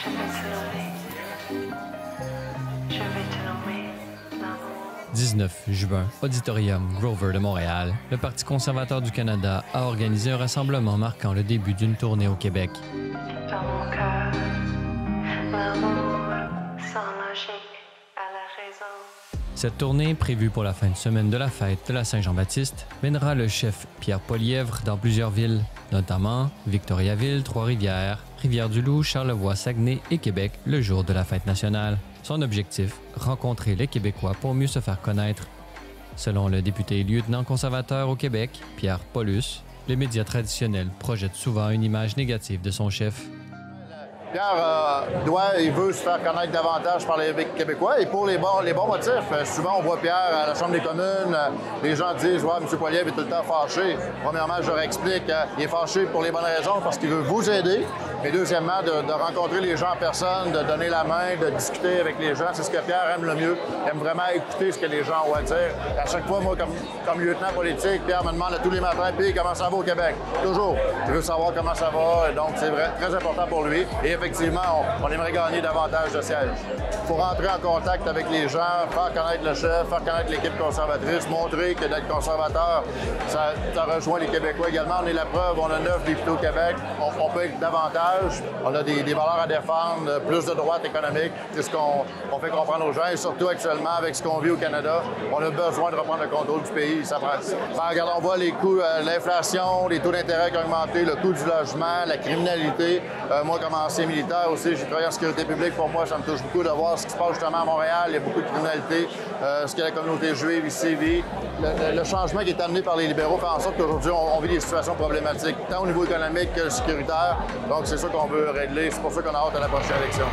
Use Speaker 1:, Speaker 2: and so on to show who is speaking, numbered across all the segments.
Speaker 1: Je vais te nommer. Je vais te nommer l'amour.
Speaker 2: 19 juin, Auditorium Grover de Montréal, le Parti conservateur du Canada a organisé un rassemblement marquant le début d'une tournée au Québec.
Speaker 1: Dans mon cœur, l'amour sans logique à la raison.
Speaker 2: Cette tournée, prévue pour la fin de semaine de la fête de la Saint-Jean-Baptiste, mènera le chef Pierre Poilievre dans plusieurs villes, notamment Victoriaville, Trois-Rivières, Rivière-du-Loup, Charlevoix, Saguenay et Québec le jour de la fête nationale. Son objectif, rencontrer les Québécois pour mieux se faire connaître. Selon le député lieutenant conservateur au Québec, Pierre Paulus, les médias traditionnels projettent souvent une image négative de son chef.
Speaker 3: Pierre il veut se faire connaître davantage par les Québécois et pour les bons motifs. Souvent, on voit Pierre à la Chambre des communes. Les gens disent « Ouais, M. Poilievre est tout le temps fâché. » Premièrement, je leur explique il est fâché pour les bonnes raisons parce qu'il veut vous aider. Mais deuxièmement, de rencontrer les gens en personne, de donner la main, de discuter avec les gens. C'est ce que Pierre aime le mieux. Il aime vraiment écouter ce que les gens ont à dire. À chaque fois, moi, comme lieutenant politique, Pierre me demande tous les matins « Puis, comment ça va au Québec? » Toujours. Il veut savoir comment ça va. Donc, c'est très important pour lui. Et effectivement, on aimerait gagner davantage de sièges. Il faut rentrer en contact avec les gens, faire connaître le chef, faire connaître l'équipe conservatrice, montrer que d'être conservateur, ça rejoint les Québécois également. On est la preuve, on a 9 députés au Québec, on peut être davantage. On a des valeurs à défendre, plus de droites économiques. C'est ce qu'on fait comprendre aux gens. Et surtout actuellement, avec ce qu'on vit au Canada, on a besoin de reprendre le contrôle du pays. Ça prend... Regarde, on voit les coûts, l'inflation, les taux d'intérêt qui ont augmenté, le coût du logement, la criminalité. Moi, comme ancien militaire aussi, j'ai travaillé en sécurité publique. Pour moi, ça me touche beaucoup de voir ce qui se passe justement à Montréal. Il y a beaucoup de criminalité, ce que la communauté juive ici vit. Le changement qui est amené par les libéraux fait en sorte qu'aujourd'hui, on vit des situations problématiques, tant au niveau économique que sécuritaire. Donc, c'est ça qu'on veut régler. C'est pour ça qu'on a hâte à la prochaine élection.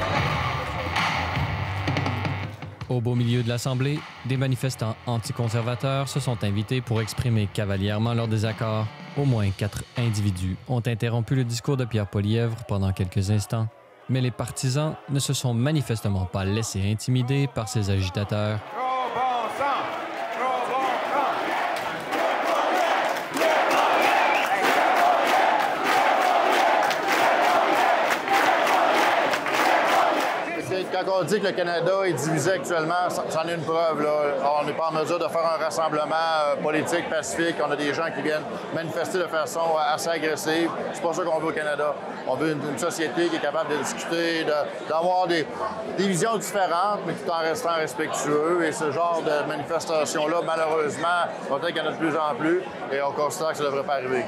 Speaker 2: Au beau milieu de l'Assemblée, des manifestants anticonservateurs se sont invités pour exprimer cavalièrement leur désaccord. Au moins 4 individus ont interrompu le discours de Pierre Poilievre pendant quelques instants. Mais les partisans ne se sont manifestement pas laissés intimider par ces agitateurs.
Speaker 3: Quand on dit que le Canada est divisé actuellement, c'en est une preuve. Là. On n'est pas en mesure de faire un rassemblement politique, pacifique. On a des gens qui viennent manifester de façon assez agressive. C'est pas ça qu'on veut au Canada. On veut une société qui est capable de discuter, d'avoir des visions différentes, mais tout en restant respectueux. Et ce genre de manifestation-là, malheureusement, peut-être qu'il y en a de plus en plus, et on considère que ça ne devrait pas arriver.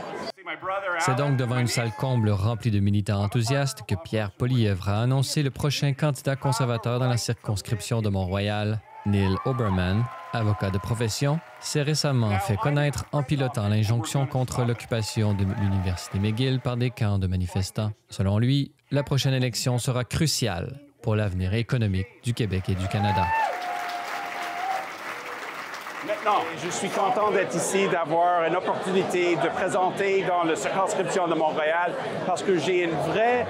Speaker 2: C'est donc devant une salle comble remplie de militants enthousiastes que Pierre Poilievre a annoncé le prochain candidat conservateur dans la circonscription de Mont-Royal. Neil Oberman, avocat de profession, s'est récemment fait connaître en pilotant l'injonction contre l'occupation de l'Université McGill par des camps de manifestants. Selon lui, la prochaine élection sera cruciale pour l'avenir économique du Québec et du Canada.
Speaker 4: Maintenant, je suis content d'être ici, d'avoir une opportunité de présenter dans la circonscription de Montréal parce que j'ai une vraie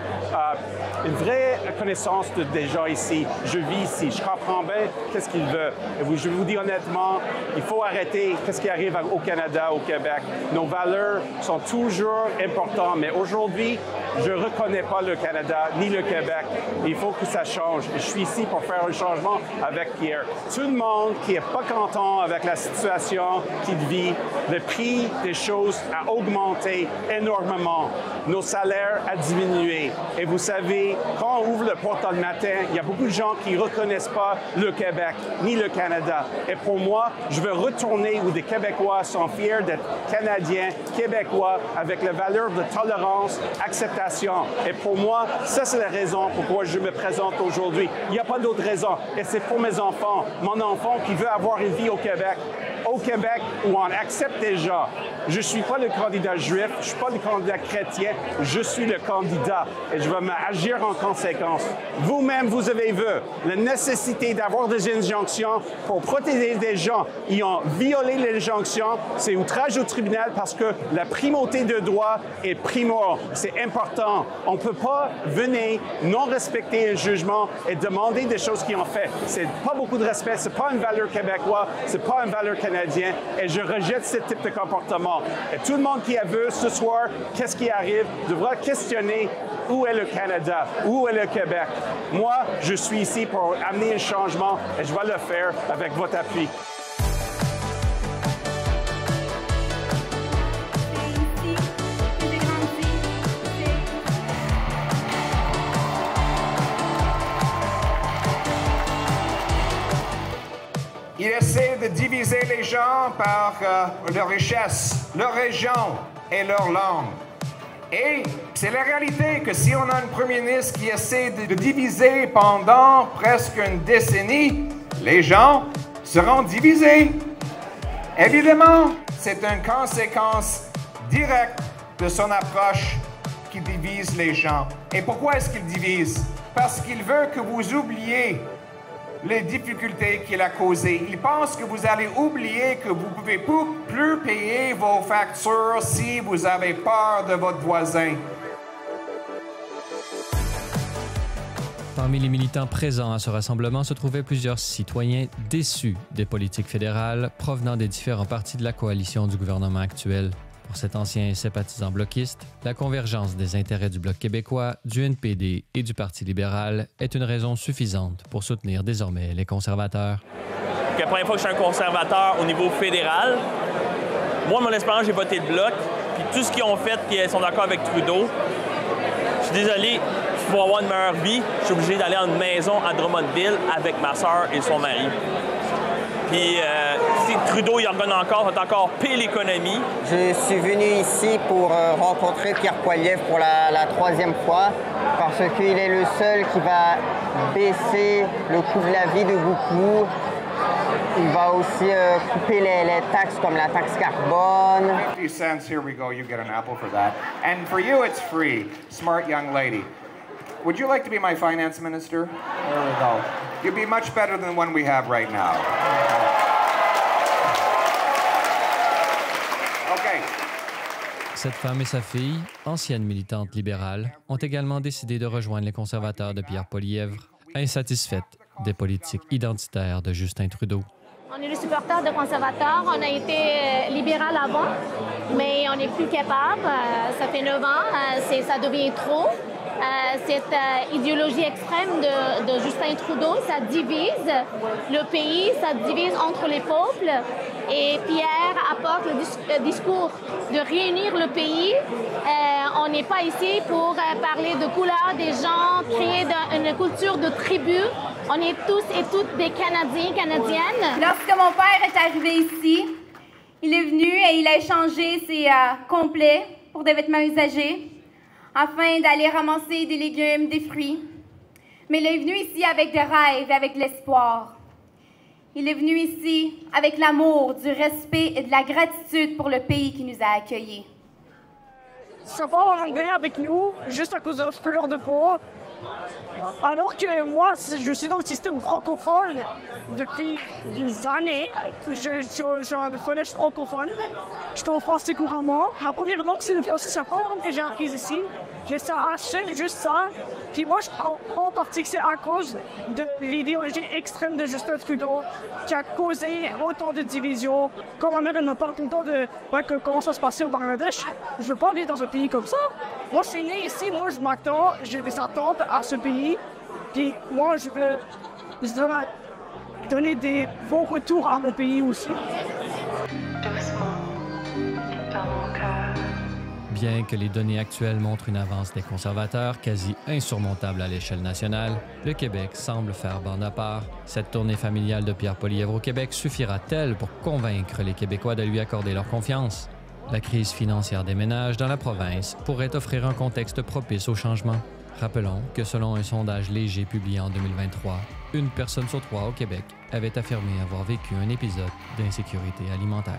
Speaker 4: connaissance des gens ici. Je vis ici, je comprends bien qu'est-ce qu'ils veulent. Et je vous dis honnêtement, il faut arrêter ce qui arrive au Canada, au Québec. Nos valeurs sont toujours importantes, mais aujourd'hui, je ne reconnais pas le Canada ni le Québec. Il faut que ça change. Je suis ici pour faire un changement avec Pierre. Tout le monde qui n'est pas content avec la situation qu'il vit, le prix des choses a augmenté énormément. Nos salaires ont diminué. Et vous savez, quand on ouvre le portail le matin, il y a beaucoup de gens qui ne reconnaissent pas le Québec ni le Canada. Et pour moi, je veux retourner où des Québécois sont fiers d'être Canadiens, Québécois, avec la valeur de tolérance, acceptation. Et pour moi, ça, c'est la raison pourquoi je me présente aujourd'hui. Il n'y a pas d'autre raison. Et c'est pour mes enfants. Mon enfant qui veut avoir une vie au Québec où on accepte les gens. Je ne suis pas le candidat juif, je ne suis pas le candidat chrétien, je suis le candidat et je vais m'agir en conséquence. Vous-même, vous avez vu la nécessité d'avoir des injonctions pour protéger des gens. Ils ont violé l'injonction, c'est outrage au tribunal parce que la primauté de droit est primordiale. C'est important. On ne peut pas venir non respecter un jugement et demander des choses qu'ils ont fait. C'est pas beaucoup de respect, c'est pas une valeur québécoise, c'est pas une valeur canadienne. Canadiens et je rejette ce type de comportement. Et tout le monde qui a vu ce soir, qu'est-ce qui arrive, devra questionner où est le Canada, où est le Québec. Moi, je suis ici pour amener un changement et je vais le faire avec votre appui.
Speaker 5: Il essaie de diviser les gens par leur richesse, leur région et leur langue. Et c'est la réalité que si on a un premier ministre qui essaie de diviser pendant presque une décennie, les gens seront divisés. Évidemment, c'est une conséquence directe de son approche qui divise les gens. Et pourquoi est-ce qu'il divise? Parce qu'il veut que vous oubliez les difficultés qu'il a causées. Il pense que vous allez oublier que vous ne pouvez plus payer vos factures si vous avez peur de votre voisin.
Speaker 2: Parmi les militants présents à ce rassemblement se trouvaient plusieurs citoyens déçus des politiques fédérales provenant des différents partis de la coalition du gouvernement actuel. Pour cet ancien sympathisant bloquiste, la convergence des intérêts du Bloc québécois, du NPD et du Parti libéral est une raison suffisante pour soutenir désormais les conservateurs.
Speaker 6: La première fois que je suis un conservateur au niveau fédéral, moi, mon expérience, j'ai voté le Bloc, puis tout ce qu'ils ont fait, puis ils sont d'accord avec Trudeau, je suis désolé, pour avoir une meilleure vie, je suis obligé d'aller en une maison à Drummondville avec ma soeur et son mari. Puis si Trudeau il regagne encore, ça va encore pire l'économie.
Speaker 7: Je suis venu ici pour rencontrer Pierre Poilievre pour la troisième fois parce qu'il est le seul qui va baisser le coût de la vie de beaucoup. Il va aussi couper les taxes comme la taxe carbone.
Speaker 5: 50 cents, here we go, you get an apple for that. And for you, it's free. Smart young lady. Would you like to be my finance minister? There we go. You'd be much better than the one we have right now. Okay.
Speaker 2: Cette femme et sa fille, anciennes militantes libérales, ont également décidé de rejoindre les conservateurs de Pierre Poilievre, insatisfaites des politiques identitaires de Justin Trudeau.
Speaker 8: On est le supporter de conservateurs. On a été libéral avant, mais on n'est plus capable. Ça fait 9 ans. Ça devient trop. Cette idéologie extrême de Justin Trudeau, ça divise le pays, ça divise entre les peuples. Et Pierre apporte le discours de réunir le pays. On n'est pas ici pour parler de couleur des gens, créer une culture de tribu. On est tous et toutes des Canadiens, Canadiennes.
Speaker 9: Lorsque mon père est arrivé ici, il est venu et il a échangé ses complets pour des vêtements usagés afin d'aller ramasser des légumes, des fruits. Mais il est venu ici avec des rêves et avec de l'espoir. Il est venu ici avec l'amour, du respect et de la gratitude pour le pays qui nous a accueillis.
Speaker 10: Ça va en anglais avec nous, juste à cause de notre couleur de peau. Alors que moi, je suis dans le système francophone depuis des années. Je suis un collège francophone. Je suis en français couramment. Ma première langue, c'est le français. Ça fait que j'ai appris ici. J'ai ça, c'est juste ça. Puis moi, je prends en partie que c'est à cause de l'idéologie extrême de Justin Trudeau qui a causé autant de divisions. Quand ma mère elle me parle tout le temps de comment ça se passait au Bangladesh, je veux pas vivre dans un pays comme ça. Moi, je suis né ici, moi, je m'attends, j'ai des attentes à ce pays. Puis moi, je veux donner des bons retours à mon pays aussi.
Speaker 2: Bien que les données actuelles montrent une avance des conservateurs quasi insurmontable à l'échelle nationale, le Québec semble faire bande à part. Cette tournée familiale de Pierre Poilievre au Québec suffira-t-elle pour convaincre les Québécois de lui accorder leur confiance? La crise financière des ménages dans la province pourrait offrir un contexte propice au changement. Rappelons que selon un sondage léger publié en 2023, une personne sur 3 au Québec avait affirmé avoir vécu un épisode d'insécurité alimentaire.